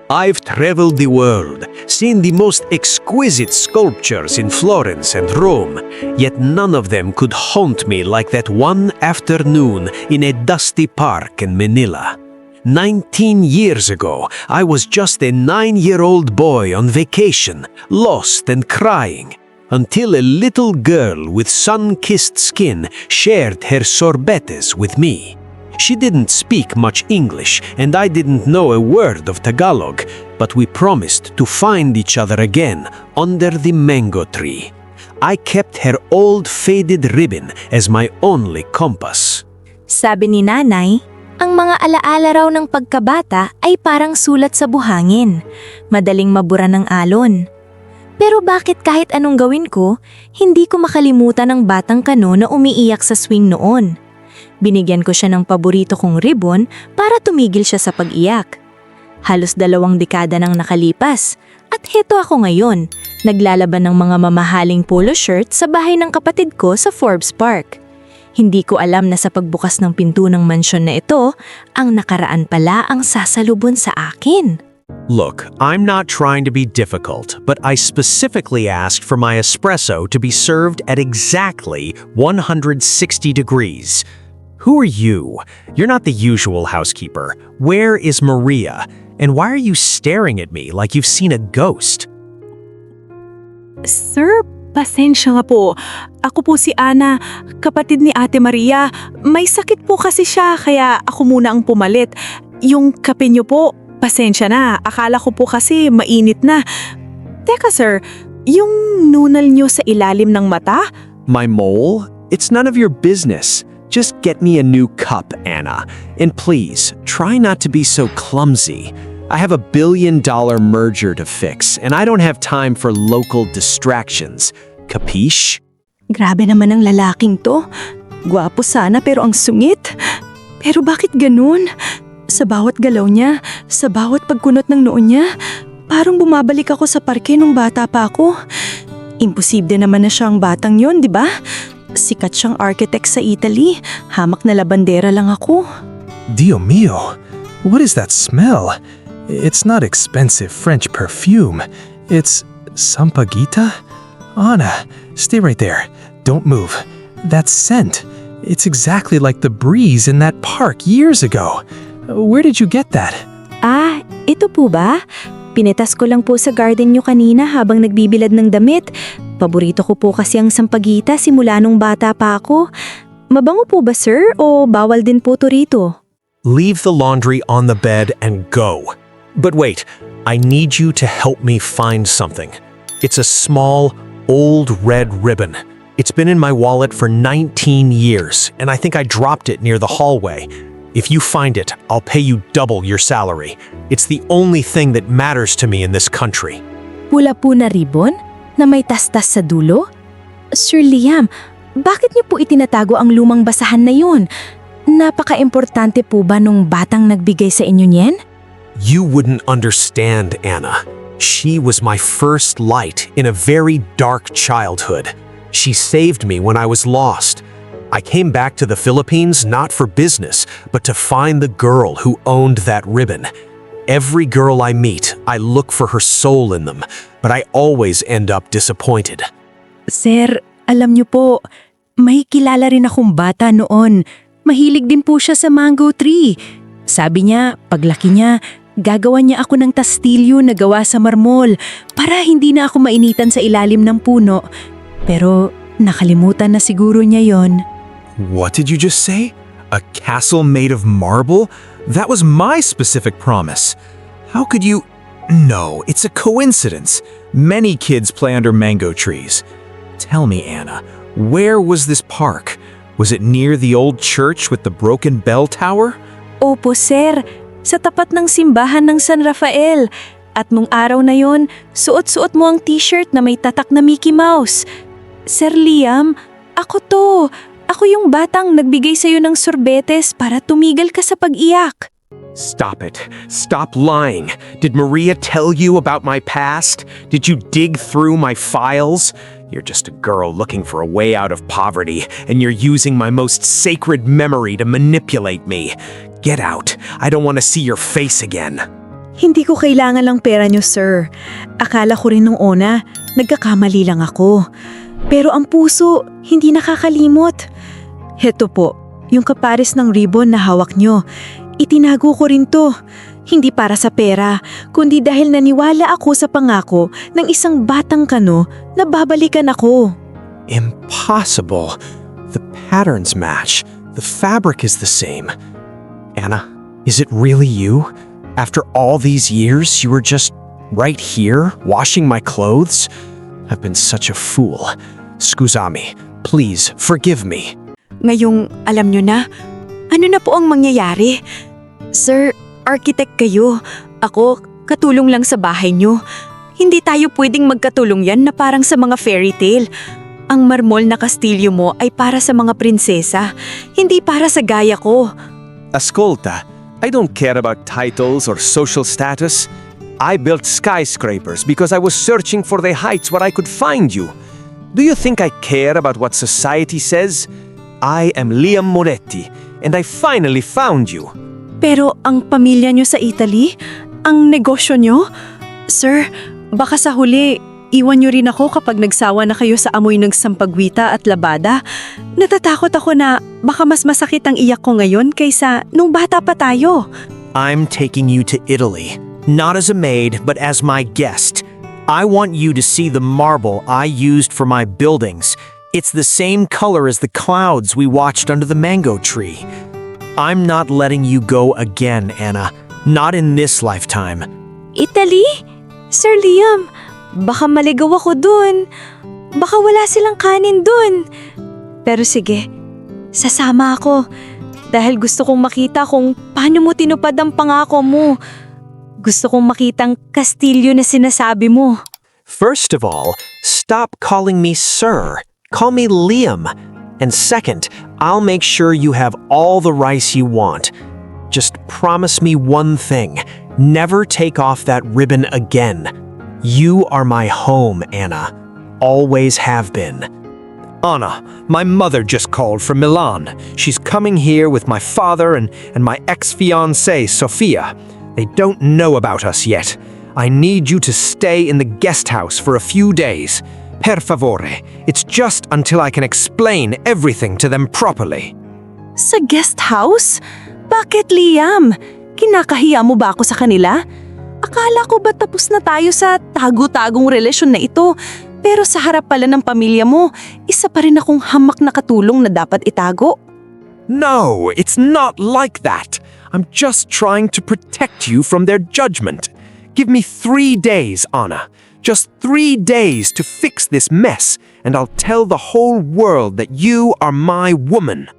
I've traveled the world, seen the most exquisite sculptures in Florence and Rome, yet none of them could haunt me like that one afternoon in a dusty park in Manila. 19 years ago, I was just a 9-year-old boy on vacation, lost and crying, until a little girl with sun-kissed skin shared her sorbetes with me. She didn't speak much English, and I didn't know a word of Tagalog, but we promised to find each other again under the mango tree. I kept her old faded ribbon as my only compass. Sabi ni nanay, ang mga alaala raw ng pagkabata ay parang sulat sa buhangin, madaling mabura ng alon. Pero bakit kahit anong gawin ko, hindi ko makalimutan ang batang kano na umiiyak sa swing noon. Binigyan ko siya ng paborito kong ribbon para tumigil siya sa pag-iyak. Halos 2 dekada nang nakalipas at heto ako ngayon, naglalaban ng mga mamahaling polo shirt sa bahay ng kapatid ko sa Forbes Park. Hindi ko alam na sa pagbukas ng pinto ng mansyon na ito, ang nakaraan pala ang sasalubon sa akin. Look, I'm not trying to be difficult, but I specifically asked for my espresso to be served at exactly 160 degrees. Who are you? You're not the usual housekeeper. Where is Maria? And why are you staring at me like you've seen a ghost? Sir, pasensya nga po. Ako po si Ana, kapatid ni Ate Maria. May sakit po kasi siya, kaya ako muna ang pumalit. Yung kape niyo po, pasensya na. Akala ko po kasi mainit na. Teka sir, yung nunal niyo sa ilalim ng mata? My mole? It's none of your business. Just get me a new cup, Anna. And please, try not to be so clumsy. I have a $1 billion merger to fix, and I don't have time for local distractions. Capiche? Grabe naman ang lalaking to. Gwapo sana pero ang sungit. Pero bakit ganun? Sa bawat galaw niya, sa bawat pagkunot ng noo niya, parang bumabalik ako sa parke nung bata pa ako. Imposible naman na siyang batang yon, di ba? Sikat siyang architect sa Italy. Hamak na labandera lang ako. Dio mio, what is that smell? It's not expensive French perfume. It's Sampaguita? Anna, stay right there. Don't move. That scent. It's exactly like the breeze in that park years ago. Where did you get that? Ah, ito po ba? Pinitas ko lang po sa garden niyo kanina habang nagbibilad ng damit. Paborito ko po kasi ang sampagita simula nung bata pa ako. Mabango po ba sir o bawal din po to rito? Leave the laundry on the bed and go. But wait, I need you to help me find something. It's a small, old red ribbon. It's been in my wallet for 19 years, and I think I dropped it near the hallway. If you find it, I'll pay you double your salary. It's the only thing that matters to me in this country. Pula po na ribbon na may tastas sa dulo? Sir Liam, bakit niyo po itinatago ang lumang basahan na yun? Napaka-importante po ba nung batang nagbigay sa inyo niyan? You wouldn't understand, Anna. She was my first light in a very dark childhood. She saved me when I was lost. I came back to the Philippines not for business, but to find the girl who owned that ribbon. Every girl I meet, I look for her soul in them, but I always end up disappointed. Sir, alam niyo po, may kilala rin akong bata noon. Mahilig din po siya sa mango tree. Sabi niya, paglaki niya, gagawa niya ako ng tastilyo na gawa sa marmol para hindi na ako mainitan sa ilalim ng puno. Pero nakalimutan na siguro niya yon. What did you just say? A castle made of marble? That was my specific promise. How could you... No, it's a coincidence. Many kids play under mango trees. Tell me, Anna, where was this park? Was it near the old church with the broken bell tower? Opo sir, sa tapat ng simbahan ng San Rafael. At nung araw na yon, suot-suot mo ang t-shirt na may tatak na Mickey Mouse. Sir Liam, ako to. Ako yung batang nagbigay sa'yo ng sorbetes para tumigil ka sa pag-iyak. Stop it. Stop lying. Did Maria tell you about my past? Did you dig through my files? You're just a girl looking for a way out of poverty, and you're using my most sacred memory to manipulate me. Get out. I don't want to see your face again. Hindi ko kailangan lang pera niyo, sir. Akala ko rin nung una, nagkakamali lang ako. Pero ang puso, hindi nakakalimot. Heto po, yung kapares ng ribbon na hawak niyo. Itinago ko rin to. Hindi para sa pera, kundi dahil naniwala ako sa pangako ng isang batang kano na babalikan ako. Impossible. The patterns match. The fabric is the same. Anna, is it really you? After all these years, you were just right here, washing my clothes? I've been such a fool. Scusami, please forgive me. Ngayong alam nyo na, ano na po ang mangyayari? Sir, architect kayo. Ako, katulong lang sa bahay nyo. Hindi tayo pwedeng magkatulong yan na parang sa mga fairy tale. Ang marmol na kastilyo mo ay para sa mga prinsesa, hindi para sa gaya ko. Ascolta, I don't care about titles or social status. I built skyscrapers because I was searching for the heights where I could find you. Do you think I care about what society says? I am Liam Moretti, and I finally found you. Pero ang pamilya nyo sa Italy? Ang negosyo nyo? Sir, baka sa huli, iwan nyo rin ako kapag nagsawa na kayo sa amoy ng sampagwita at labada. Natatakot ako na baka mas masakit ang iyak ko ngayon kaysa nung bata pa tayo. I'm taking you to Italy, not as a maid, but as my guest. I want you to see the marble I used for my buildings. It's the same color as the clouds we watched under the mango tree. I'm not letting you go again, Anna. Not in this lifetime. Italy? Sir Liam, baka maligaw ako dun. Baka wala silang kanin dun. Pero sige, sasama ako. Dahil gusto kong makita kung paano mo tinupad ang pangako mo. Gusto kong makitang kastilyo na sinasabi mo. First of all, stop calling me sir. Call me Liam. And second, I'll make sure you have all the rice you want. Just promise me one thing. Never take off that ribbon again. You are my home, Anna. Always have been. Anna, my mother just called from Milan. She's coming here with my father and my ex-fiancée, Sofia. They don't know about us yet. I need you to stay in the guest house for a few days. Per favore, it's just until I can explain everything to them properly. Sa guest house? Bakit, Liam? Kinakahiya mo ba ako sa kanila? Akala ko ba tapos na tayo sa tago-tagong relasyon na ito? Pero sa harap pala ng pamilya mo, isa pa rin akong hamak na katulong na dapat itago. No, it's not like that. I'm just trying to protect you from their judgment. Give me 3 days, Anna. Just 3 days to fix this mess, and I'll tell the whole world that you are my woman.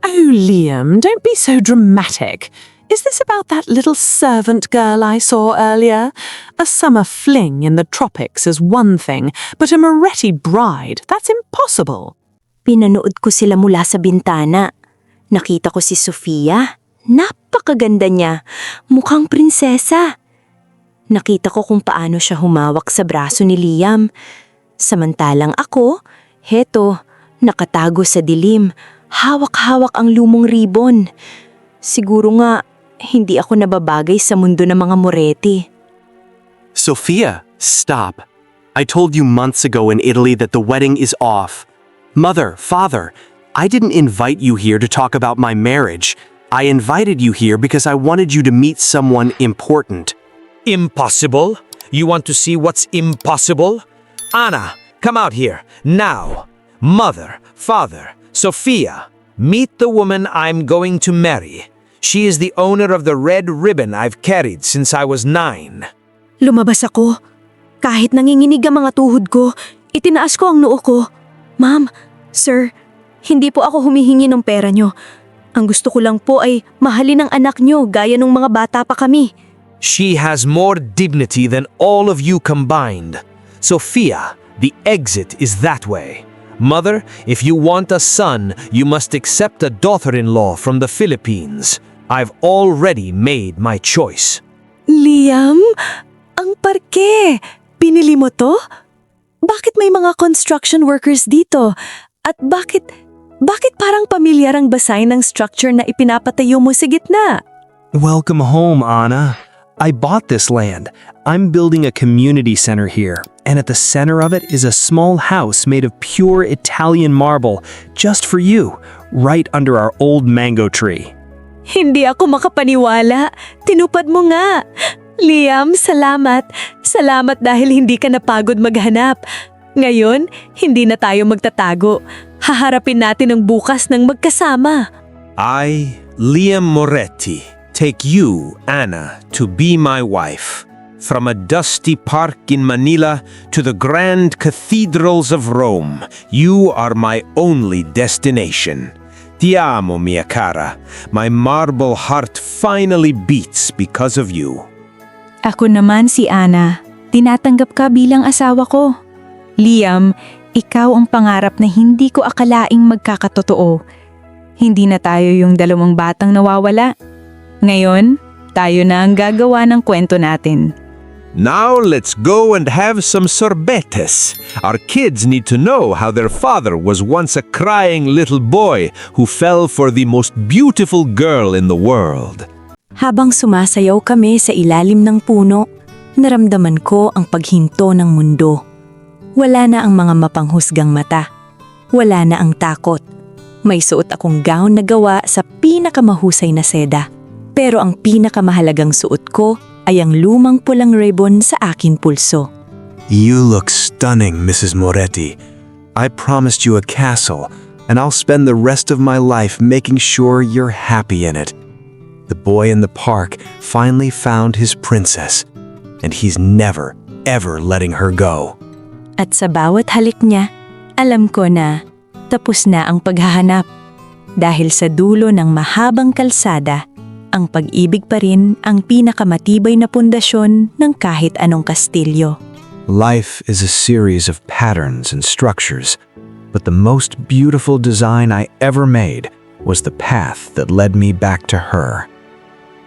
Oh, Liam, don't be so dramatic. Is this about that little servant girl I saw earlier? A summer fling in the tropics is one thing, but a Moretti bride, that's impossible. Pinanood ko sila mula sa bintana. Nakita ko si Sofia. Napakaganda niya. Mukhang prinsesa. Nakita ko kung paano siya humawak sa braso ni Liam. Samantalang ako, heto, nakatago sa dilim. Hawak-hawak ang lumong ribbon. Siguro nga, hindi ako nababagay sa mundo ng mga Moretti. Sophia, stop. I told you months ago in Italy that the wedding is off. Mother, father, I didn't invite you here to talk about my marriage. I invited you here because I wanted you to meet someone important. Impossible? You want to see what's impossible? Anna, come out here, now. Mother, father, Sophia, meet the woman I'm going to marry. She is the owner of the red ribbon I've carried since I was 9. Lumabas ako. Kahit nanginginig ang mga tuhod ko, itinaas ko ang noo ko. Ma'am, sir, hindi po ako humihingi ng pera nyo. Ang gusto ko lang po ay mahalin ang anak nyo gaya nung mga bata pa kami. She has more dignity than all of you combined. Sophia, the exit is that way. Mother, if you want a son, you must accept a daughter-in-law from the Philippines. I've already made my choice. Liam, ang parke. Pinili mo to? Bakit may mga construction workers dito? At bakit parang pamilyar ang basahin ng structure na ipinapatayo mo sa gitna? Welcome home, Anna. I bought this land. I'm building a community center here, and at the center of it is a small house made of pure Italian marble, just for you, right under our old mango tree. Hindi ako makapaniwala. Tinupad mo nga. Liam, salamat. Salamat dahil hindi ka napagod maghanap. Ngayon, hindi na tayo magtatago. Haharapin natin ang bukas ng magkasama. I, Liam Moretti, take you, Anna, to be my wife. From a dusty park in Manila to the grand cathedrals of Rome, you are my only destination. Ti amo, mia cara. My marble heart finally beats because of you. Ako naman si Anna. Tinatanggap ka bilang asawa ko. Liam, ikaw ang pangarap na hindi ko akalaing magkakatotoo. Hindi na tayo yung dalawang batang nawawala. Ngayon, tayo na ang gagawa ng kwento natin. Now let's go and have some sorbetes. Our kids need to know how their father was once a crying little boy who fell for the most beautiful girl in the world. Habang sumasayaw kami sa ilalim ng puno, naramdaman ko ang paghinto ng mundo. Wala na ang mga mapanghusgang mata. Wala na ang takot. May suot akong gown na gawa sa pinakamahusay na seda. Pero ang pinakamahalagang suot ko ay ang lumang pulang ribbon sa akin pulso. You look stunning, Mrs. Moretti. I promised you a castle, and I'll spend the rest of my life making sure you're happy in it. The boy in the park finally found his princess, and he's never, ever letting her go. At sa bawat halik niya, alam ko na tapos na ang paghahanap. Dahil sa dulo ng mahabang kalsada, ang pag-ibig pa rin ang pinakamatibay na pundasyon ng kahit anong kastilyo. Life is a series of patterns and structures, but the most beautiful design I ever made was the path that led me back to her.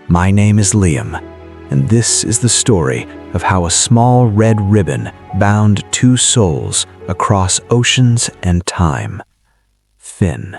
My name is Liam, and this is the story of how a small red ribbon bound two souls across oceans and time. Finn.